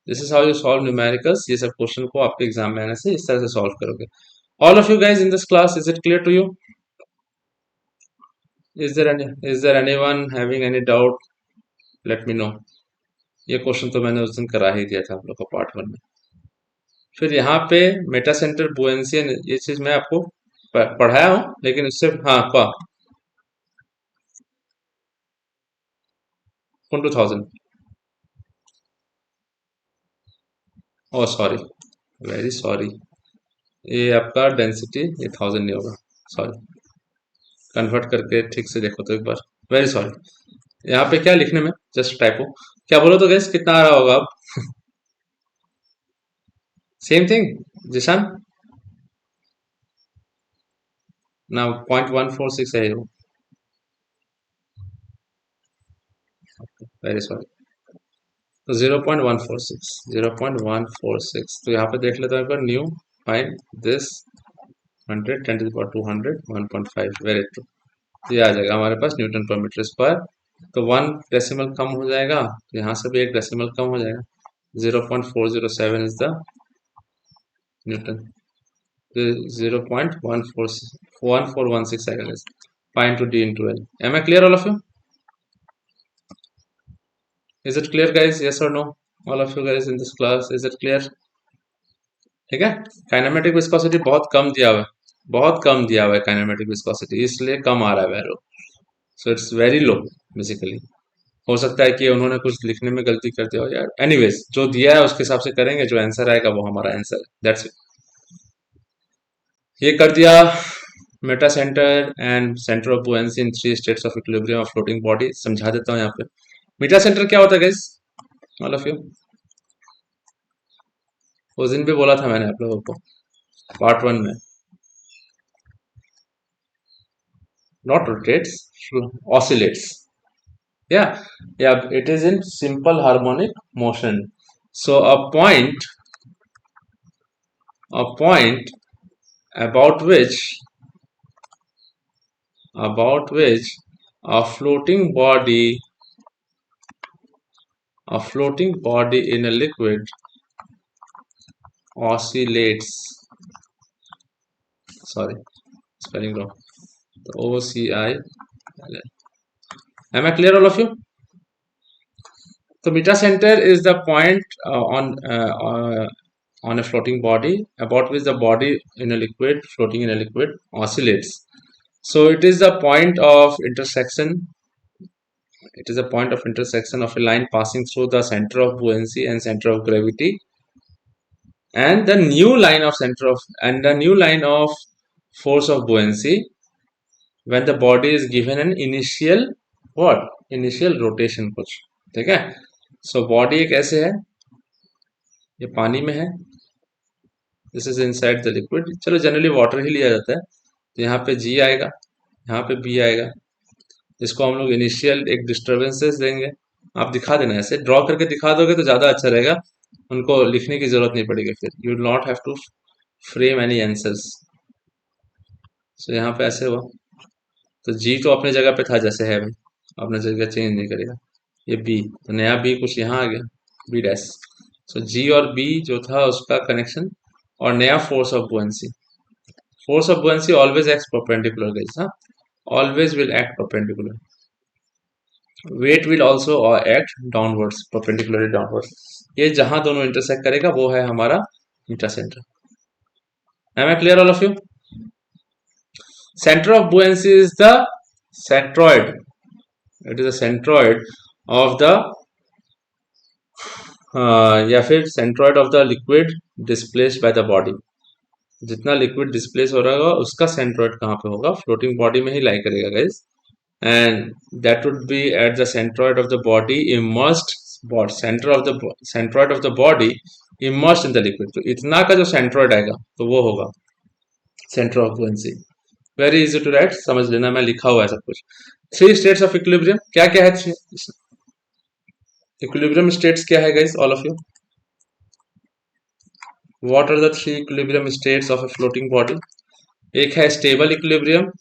S1: this is how you solve numericals. ये सब क्वेश्चन को आपके एग्जाम में आने से इस तरह से सॉल्व करोगे। All of you guys in this class, is it clear to you? is there anyone having any doubt? Let me know। ये क्वेश्चन तो मैंने उस दिन करा ही दिया था आप लोग को पार्ट 1 में। फिर यहाँ पे मेटा सेंटर बुएंसियन, ये चीज मैं आपको पढ़ाया हूँ, लेकिन उससे हाँ का 2000, ओह सॉरी, वेरी सॉरी, ये आपका डेंसिटी ये 1000 नहीं होगा, सॉरी, कन्वर्ट करके ठीक से देखो तो एक बार, वेरी सॉरी। यहाँ पे क्या लिखने में जस्ट टाइपो, क्या बोलो तो गैस कितना आ रहा होगा अब? सेम थिंग जिशान ना, 0.146 है वो, वेरी सॉरी। तो 0.146, 0.146, तो यहाँ पे देख लेते हैं एक बार new, find this 100 10 to the power 200 1.5 very true. ये आ जाएगा हमारे पास न्यूटन पर मीटर स्क्वायर। तो 1 डेसिमल कम हो जाएगा, तो यहाँ से भी 1 डेसिमल कम हो जाएगा। 0.407 is the Newton. 0.1416 second is pi into d into L. Am I clear, all of you? Is it clear, guys? Yes or no? All of you guys in this class, is it clear? ठीक है। Kinematic viscosity बहुत कम दिया हुआ है, बहुत कम दिया हुआ है काइनेमेटिक विस्कोसिटी, इसलिए कम आ रहा है value. So it's very low basically. हो सकता है कि उन्होंने कुछ लिखने में गलती कर दिया हो यार। एनीवेज, जो दिया है उसके हिसाब से करेंगे, जो आंसर आएगा वो हमारा आंसर है। That's it. ये कर दिया metacentre and centre of buoyancy in 3 states of equilibrium of floating body. समझा देता हूँ यहाँ पे। मेटा सेंटर क्या होता है गाइस, ऑल ऑफ यू? उस दिन भी बोला था मैंने आप लोगों को पार्ट 1 में, not rotates, oscillates. Yeah, it is in simple harmonic motion. So a point about which a floating body in a liquid oscillates. Sorry, spelling wrong. OCI. Am I clear, all of you? So meta center is the point on a floating body about which the body in a liquid, floating in a liquid, oscillates. So it is the point of intersection. It is a point of intersection of a line passing through the center of buoyancy and center of gravity, and the new line of force of buoyancy when the body is given an initial rotation कुछ, ठीक है। So body एक ऐसे है, ये पानी में है, this is inside the liquid. चलो जनरली वाटर ही लिया जाता है, तो यहाँ पे जी आएगा, यहाँ पे बी आएगा। इसको हम लोग इनिशियल एक डिस्टर्बेंसेस देंगे। आप दिखा देना, ऐसे ड्रॉ करके दिखा दोगे तो ज़्यादा अच्छा रहेगा, उनको लिखने की जरूरत नहीं पड़ेगी फिर। You will not have to frame any answers. So यहाँ पे ऐसे हुआ, तो जी तो अपने जगह पे था जैसे है भाई, अपना जगह चेंज नहीं करेगा। ये बी, तो नया बी कुछ यहाँ आ गया, बी डैश। सो जी और बी जो था उसका कनेक्शन, और नया force of buoyancy. Force of buoyancy always act perpendicular guys, हाँ, always will act perpendicular. Weight will also act downwards, perpendicularly downwards. ये जहां दोनों इंटरसेक्ट करेगा वो है हमारा metacentre. Am I clear, all of you? Center of buoyancy is the centroid. It is the centroid of the या फिर centroid of the liquid displaced by the body. जितना लिक्विड डिस्प्लेस हो रहा होगा उसका सेंट्रॉइड कहाँ पे होगा? फ्लोटिंग बॉडी में ही लाई करेगा guys, and that would be at the centroid of the body immersed, centroid of the body immersed in the liquid. तो इतना का जो सेंट्रॉइड आएगा तो वो होगा centre of buoyancy. Very easy to write, समझ लेना, मैं लिखा हुआ है सब कुछ। 3 स्टेट्स ऑफ इक्विलिब्रियम क्या क्या है? इक्विलिब्रियम स्टेट्स क्या है guys, all of you? What are the 3 equilibrium states of a floating body? एक है stable equilibrium,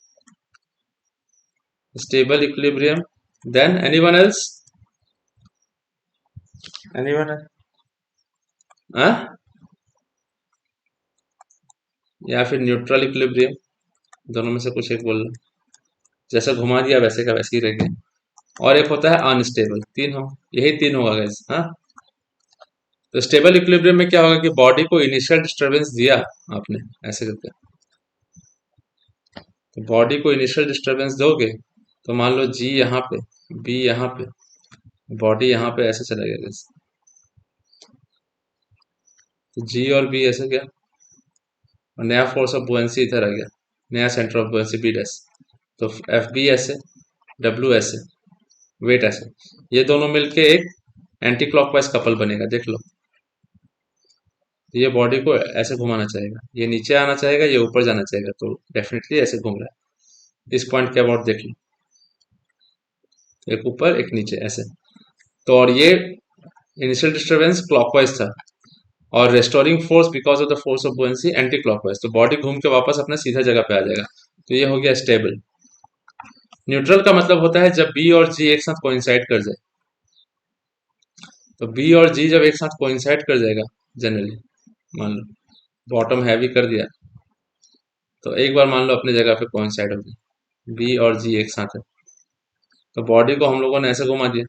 S1: then anyone else? Anyone? या फिर न्यूट्रल इक्विलिब्रियम? दोनों में से कुछ एक बोल लो, जैसा घुमा दिया वैसे का वैसे ही रह गया। और एक होता है अनस्टेबल। 3 हो, यही 3 होगा गाइस, हाँ। तो स्टेबल इक्विलिब्रियम में क्या होगा कि बॉडी को इनिशियल डिस्टरबेंस दिया आपने ऐसे करके, तो बॉडी को इनिशियल डिस्टरबेंस दोगे तो मान लो जी यहाँ पे, बी यहाँ पे, बॉडी यहाँ पे ऐसे चला गया गाइस, तो जी और बी ऐसे गया, और नया फोर्स ऑफ बुएंसी इधर आ गया, नया सेंटर ऑफ बुएंसी बी डैश। तो एफ बी ऐसे, डब्ल्यू ऐसे, वेट ऐसे, ये दोनों मिलके एक एंटी क्लॉकवाइज कपल बनेगा, देख लो। ये बॉडी को ऐसे घुमाना चाहेगा, ये नीचे आना चाहेगा, ये ऊपर जाना चाहेगा, तो डेफिनेटली ऐसे घूम रहा है। इस पॉइंट के अबाउट देख लो, एक ऊपर एक नीचे ऐसे। तो और ये इनिशियल डिस्टरबेंस क्लॉकवाइज था, और restoring force because of the force of buoyancy anticlockwise, तो बॉडी घूम के वापस अपने सीधा जगह पे आ जाएगा, तो ये हो गया स्टेबल। न्यूट्रल का मतलब होता है जब बी और जी एक साथ कोइंसाइड कर जाए, तो बी और जी जब एक साथ कोइंसाइड कर जाएगा, जनरली मान लो बॉटम हैवी कर दिया, तो एक बार मान लो अपनी जगह पे कोइंसाइड हो गया, बी और जी एक साथ है, तो बॉडी को हम लोगों ने ऐसे घुमा दिया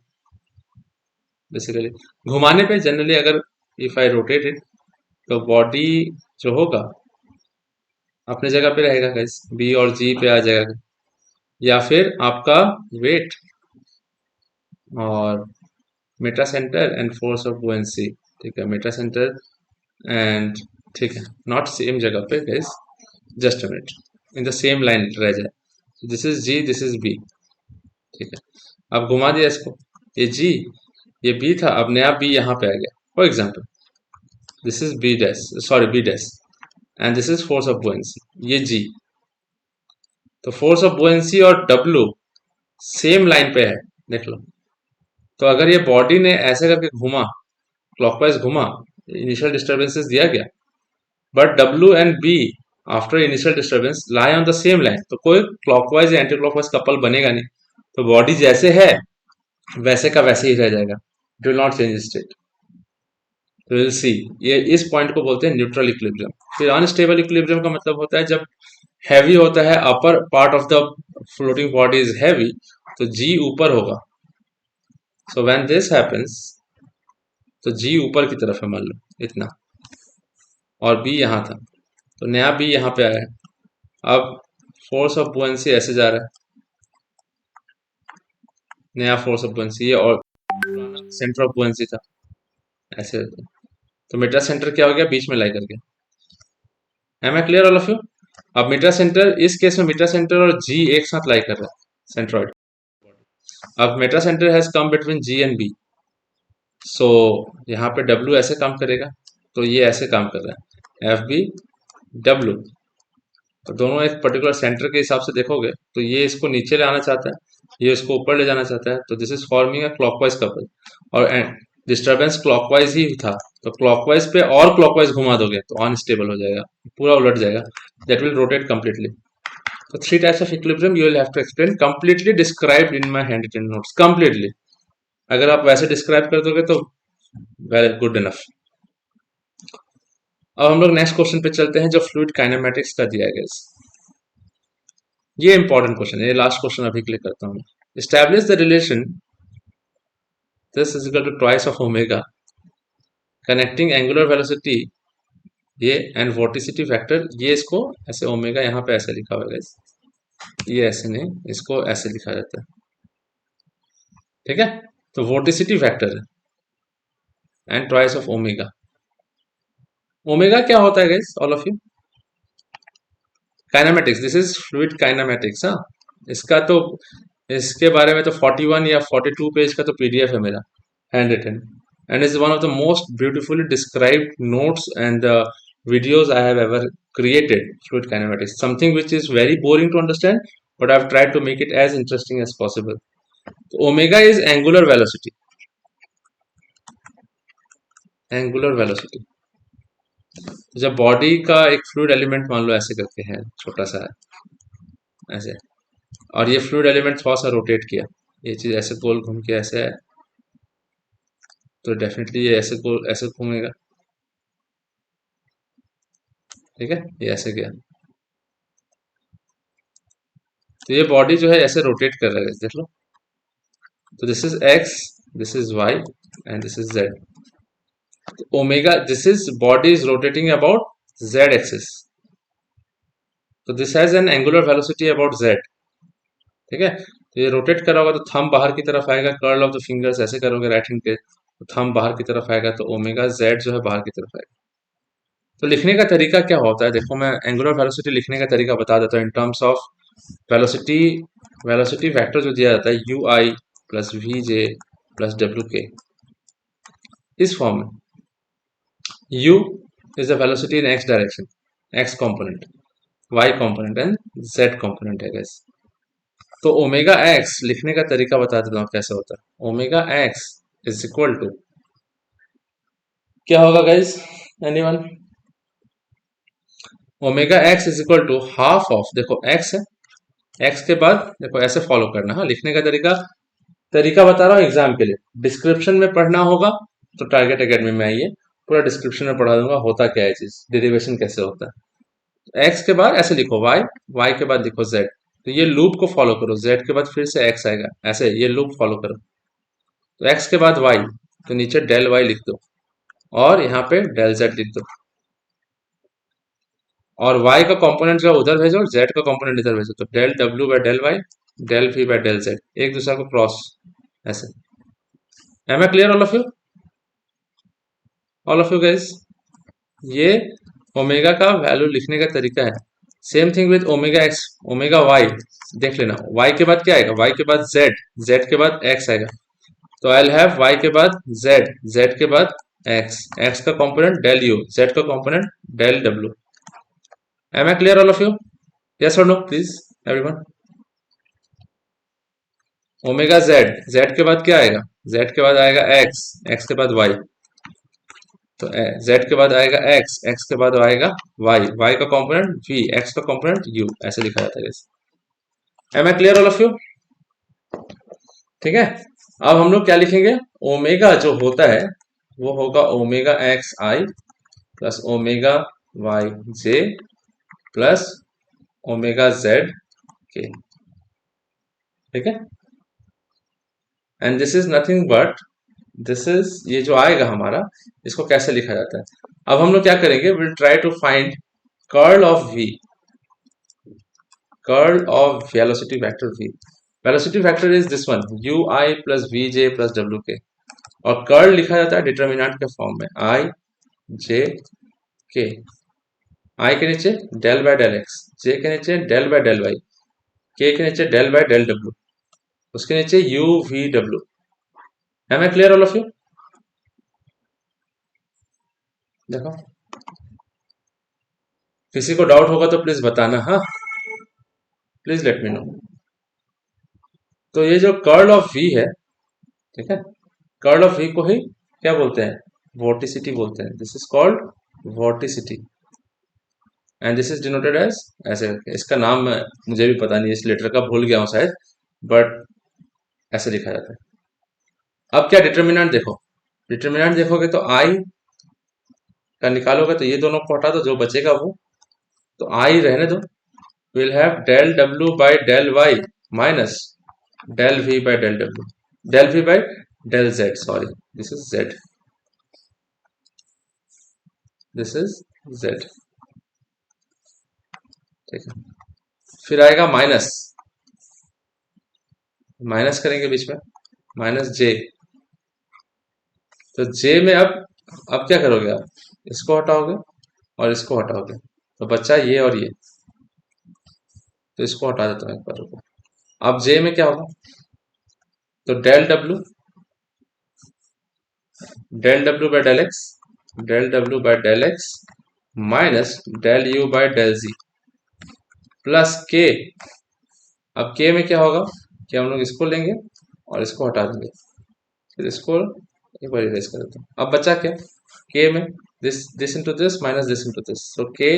S1: बेसिकली। घुमाने पे जनरली अगर इफ आई रोटेट इट, तो बॉडी जो होगा अपने जगह पे रहेगा गाइस, बी और जी पे आ जाएगा, या फिर आपका वेट और metacentre and force of buoyancy, ठीक है, मेटा सेंटर एंड, ठीक है, नॉट सेम जगह पे guys, just a minute, in the same line रह जाए, this is G, this is B, ठीक है। अब घुमा दिया इसको, ये जी, ये बी था, अब नया बी यहाँ पे आ गया, for example this is B dash, sorry B dash, and this is force of buoyancy, ये जी, तो फोर्स ऑफ बुएंसी और डब्लू सेम लाइन पे है, देख लो। तो अगर ये बॉडी ने ऐसे करके घुमा, क्लॉकवाइज घुमा, इनिशियल डिस्टर्बेंसेस दिया गया, but W and B after initial disturbance lie on the same line, तो कोई क्लॉकवाइज या एंटी क्लॉकवाइज कपल बनेगा नहीं, तो बॉडी जैसे है वैसे का वैसे ही रह जाएगा, it will not change state, तो विल सी, ये इस पॉइंट को बोलते हैं न्यूट्रल इक्विलिब्रियम। फिर अनस्टेबल इक्विलिब्रियम का मतलब होता है जब हैवी होता है, upper part of the floating body is heavy, तो जी ऊपर होगा, सो व्हेन दिस हैपेंस, तो जी ऊपर की तरफ है मान लो इतना, और बी यहाँ था, तो नया बी यहाँ पे आया है, अब फोर्स ऑफ बुएंसी ऐसे जा रहा है, नया फोर्स ऑफ बुएंसी, ये और सेंटर ऑफ बुएंसी था ऐसे, तो मीटर सेंटर क्या हो गया, बीच में लाई कर गया। Am I clear all of you? अब मीटर सेंटर, इस केस में मीटर सेंटर और जी एक साथ लाई कर रहा है सेंट्रॉइड, अब metre centre has come between G and B, so यहाँ पे डब्ल्यू ऐसे काम करेगा, तो ये ऐसे काम कर रहा है, एफ बी डब्ल्यू, तो दोनों एक पर्टिकुलर सेंटर के हिसाब से देखोगे, तो ये इसको नीचे ले आना चाहता है, ये इसको ऊपर ले जाना चाहता है, तो this is forming a clockwise couple, और डिस्टर्बेंस क्लॉकवाइज ही था, तो क्लॉकवाइज पे और क्लॉकवाइज घुमा दोगे तो अनस्टेबल हो जाएगा, पूरा उलट जाएगा, दैट विल रोटेट कंप्लीटली। तो three types of equilibrium you will have to explain, completely described in my hand written notes, completely, अगर आप वैसे डिस्क्राइब कर दोगे तो वेरी गुड इनफ। अब हम लोग नेक्स्ट क्वेश्चन पे चलते हैं जो फ्लूइड काइनेमेटिक्स का दिया गया है, ये इंपॉर्टेंट क्वेश्चन है, ये लास्ट क्वेश्चन अभी क्लिक करता हूँ। Establish the relation this is equal to twice of omega connecting angular velocity, ये एंड वोर्टिसिटी फैक्टर, ये इसको ऐसे ओमेगा यहाँ पे ऐसे लिखा हुआ है, ये ऐसे नहीं, इसको ऐसे लिखा जाता है, ठीक है, तो vorticity factor and twice of omega. Omega क्या होता है guys, all of you? Kinematics, this is fluid kinematics, हाँ, इसका तो, इसके बारे में तो 41 या 42 पेज का तो पीडीएफ है मेरा hand written, and is one of the most beautifully described notes and videos I have ever created. Fluid kinematics, something which is very boring to understand, but I've tried to make it as interesting as possible. So omega is angular velocity, angular velocity, जब body का एक fluid element मान लो ऐसे करके है, छोटा सा है ऐसे, और ये फ्लूइड एलिमेंट थोड़ा सा रोटेट किया, ये चीज ऐसे गोल घूम के ऐसे है, तो डेफिनेटली ये ऐसे गोल ऐसे घूमेगा, ठीक है, ये ऐसे गया, तो ये बॉडी जो है ऐसे रोटेट कर रहा है, देख लो, तो this is x, this is y and this is z, omega, this is body is rotating about z axis, तो this has an angular velocity about z, ठीक है, तो ये रोटेट करा होगा तो थंब बाहर की तरफ आएगा, कर्ल ऑफ द फिंगर्स ऐसे करोगे राइट हैंड के, तो थंब बाहर की तरफ आएगा, तो ओमेगा जेड जो है बाहर की तरफ आएगा। तो लिखने का तरीका क्या होता है, देखो मैं एंगुलर वेलोसिटी लिखने का तरीका बता देता हूँ, in terms of velocity, velocity vector जो दिया जाता है U I plus V J plus W K, इस फॉर्म में u is the velocity in x direction, x component, y component and z component है guys। तो ओमेगा एक्स लिखने का तरीका बता देता हूँ कैसे होता है, omega X is equal to क्या होगा guys, anyone? Omega X is equal to half of, देखो एक्स है, एक्स के बाद देखो ऐसे फॉलो करना, हाँ लिखने का तरीका तरीका बता रहा हूँ एग्जाम के लिए। डिस्क्रिप्शन में पढ़ना होगा तो टारगेट एकेडमी में आइए, पूरा डिस्क्रिप्शन में पढ़ा दूंगा होता क्या है चीज, डेरिवेशन कैसे होता है। एक्स के बाद ऐसे लिखो वाई, वाई के बाद लिखो जेड, तो ये लूप को फॉलो करो, जेड के बाद फिर से एक्स आएगा, ऐसे ये लूप फॉलो करो। तो एक्स के बाद वाई, तो नीचे डेल वाई लिख दो और यहाँ पे डेल जेड लिख दो, और y का कंपोनेंट जो उधर भेजो और z का कंपोनेंट इधर भेजो, तो del w by del y, del v by del z, एक दूसरे को क्रॉस ऐसे। Am I clear all of you guys? ये ओमेगा का वैल्यू लिखने का तरीका है। Same thing with omega X, omega Y, देख लेना y के बाद क्या आएगा, y के बाद z, z के बाद x आएगा, तो आई हैव y के बाद z, z के बाद x, x का कंपोनेंट डेल u, z का component del w। Am I clear all of you? Yes और no please everyone? Omega z, z के बाद क्या आएगा, जेड के बाद आएगा एक्स, एक्स के बाद वाई, तो जेड के बाद आएगा एक्स, एक्स के बाद आएगा वाई, वाई का कंपोनेंट वी, एक्स का कंपोनेंट यू, ऐसे लिखा जाता है। Am I clear all of you? ठीक है, अब हम लोग क्या लिखेंगे, ओमेगा जो होता है वो होगा omega x i plus omega y j plus omega z के, ठीक है। And this is nothing but, this is, ये जो आएगा हमारा, इसको कैसे लिखा जाता है। अब हम लोग क्या करेंगे, will try to find curl of v, curl of velocity vector v। Velocity vector is this one, ui plus vj plus wk, और कर्ल लिखा जाता है डिटर्मिनेंट के फॉर्म में i j k, i के नीचे del by del x, j के नीचे del by del y, k के नीचे डेल बाय डेल w, उसके नीचे u v w। Am I clear all of you? देखो, किसी को डाउट होगा तो प्लीज बताना, हाँ प्लीज लेट मी नो। तो ये जो कर्ल ऑफ v है, ठीक है, कर्ल ऑफ v को ही क्या बोलते हैं, वोर्टिसिटी बोलते हैं, this is called vorticity, and this is denoted as ऐसे, इसका नाम मुझे भी पता नहीं, इस लेटर का भूल गया हूँ शायद, बट ऐसे लिखा जाता है। अब क्या डिटर्मिनेंट देखो, डिटर्मिनेंट देखोगे तो i का निकालोगे तो ये दोनों को हटा दो, जो बचेगा वो, तो i रहने दो, will have del w by del y minus del v by del w, del v by del z, sorry this is z, this is z, ठीक है। फिर आएगा माइनस, माइनस करेंगे बीच में, माइनस j, तो j में अब क्या करोगे आप, इसको हटाओगे और इसको हटाओगे, तो बच्चा ये और ये, तो इसको हटा देता हूँ एक बार, रुको। अब j में क्या होगा, तो del w, del w by del x, del w by del x minus del u by del z plus k। अब k में क्या होगा कि हम लोग इसको लेंगे और इसको हटा देंगे, फिर इसको एक बार इरेज कर देते हैं। अब बचा क्या, k में this this into this minus this into this, so k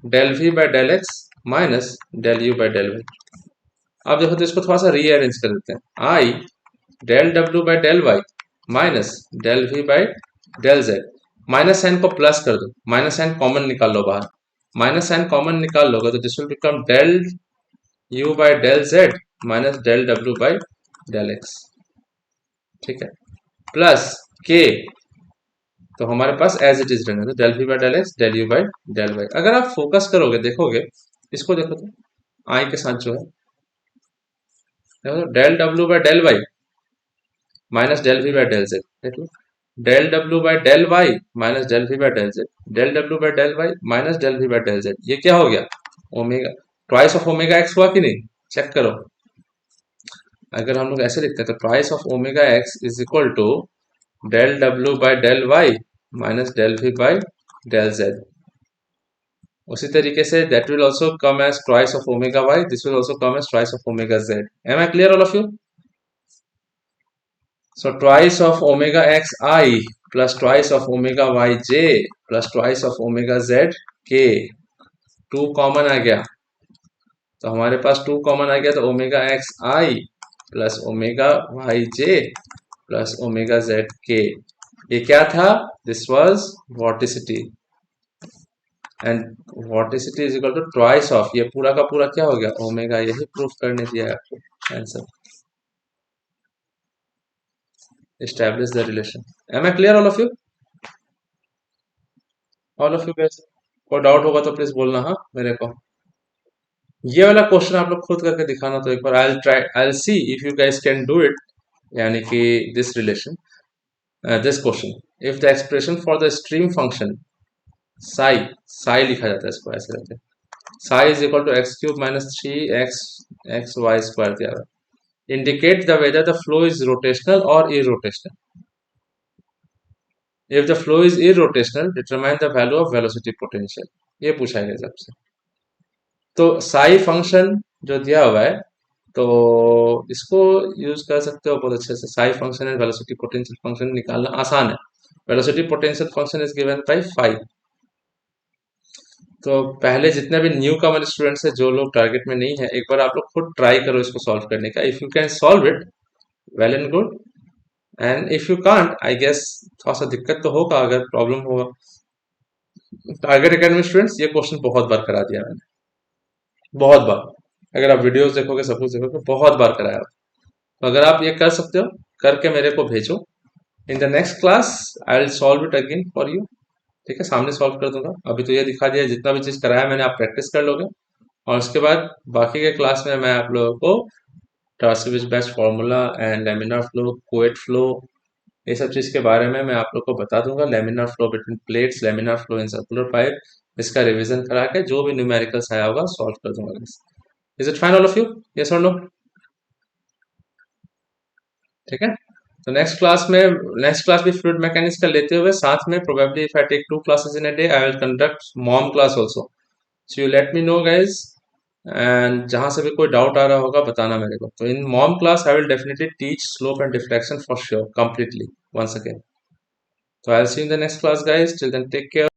S1: del v by del x minus del u by del y। अब देखो तो इसको थोड़ा सा रीअरेंज कर देते हैं, i del w by del y minus del v by del z, minus sign को प्लस कर दो, माइनस साइन कॉमन निकाल लो बाहर, माइनस साइन कॉमन निकाल लोगे तो this will become del u by del z minus del w by del x, ठीक है, प्लस k, तो हमारे पास एज इट इज रहने दो, del v by del x, del u by del y। अगर आप फोकस करोगे देखोगे, इसको देखो तो i के साथ जो है, देखो del w by del y minus del v by del z, देख लो del w by del y minus del v by del z, del w by del y minus del v by del z, ये क्या हो गया, omega, twice of omega x हुआ कि नहीं, check करो। अगर हम लोग ऐसे लिखते हैं तो twice of omega X is equal to del w by del y minus del v by del z। उसी तरीके से that will also come as twice of omega y, this will also come as twice of omega z। Am I clear all of you? So twice of omega x I plus twice of omega yj plus twice of omega zk। 2 common आ गया, तो हमारे पास 2 common आ गया, तो omega x i plus omega y j plus omega z k. ये क्या था? This was vorticity, and vorticity is equal to twice of, ये पूरा का पूरा क्या हो गया? ओमेगा। यही प्रूफ करने दिया है आपको answer. Establish the relation. Am I clear all of you? All of you guys, कोई डाउट होगा तो प्लीज बोलना हाँ मेरे को। ये वाला क्वेश्चन आप लोग खुद करके दिखाना, तो एक बार I will try, I will see if you guys can do it. यानी कि this relation, this question, if the expression for the stream function psi, psi लिखा जाता है इसको ऐसे रहते हैं, psi is equal to x cube minus 3x x y square दिया हुआ है, indicate the whether the flow is rotational और irrotational. If the flow is irrotational determine the value of velocity potential. ये पूछा गया सबसे। तो साई फंक्शन जो दिया हुआ है, तो इसको यूज कर सकते हो बहुत अच्छे से। Psi function and velocity potential function निकालना आसान है। Velocity potential function is given by phi. तो पहले जितने भी न्यू कमर स्टूडेंट्स है, जो लोग टारगेट में नहीं है, एक बार आप लोग खुद ट्राई करो इसको सॉल्व करने का। If you can solve it, well and good, and if you can't, I guess थोड़ा सा दिक्कत तो होगा, अगर प्रॉब्लम होगा। टारगेट एकेडमी स्टूडेंट्स, ये क्वेश्चन बहुत बार करा दिया मैंने, बहुत बार। अगर आप वीडियोस देखोगे, सब कुछ देखोगे, बहुत बार कराया। तो अगर आप ये कर सकते हो, करके मेरे को भेजो। In the next class I will solve it again for you. ठीक है, सामने सॉल्व कर दूंगा। अभी तो ये दिखा दिया, जितना भी चीज कराया मैंने, आप प्रैक्टिस कर लोगे, और उसके बाद बाकी के क्लास में मैं आप लोगों को transverse best formula and laminar flow, Couette flow, ये सब चीज के बारे में मैं आप लोग को बता दूंगा। Laminar flow between plates, laminar flow in circular pipe, इसका रिवीजन करा के जो भी न्यूमेरिकल्स आया होगा सॉल्व कर दूंगा। Is it fine all of you? Yes और नो? ठीक है, तो नेक्स्ट क्लास भी फ्लूइड मैकेनिक्स का लेते हुए, साथ में probably if I take 2 classes in a day, I will conduct mom class also. So you let me know guys, एंड जहां से भी कोई डाउट आ रहा होगा बताना मेरे को। तो in mom class I will definitely teach slope and deflection for sure, completely, once again. So I'll see you in the next class guys. Till then, take care.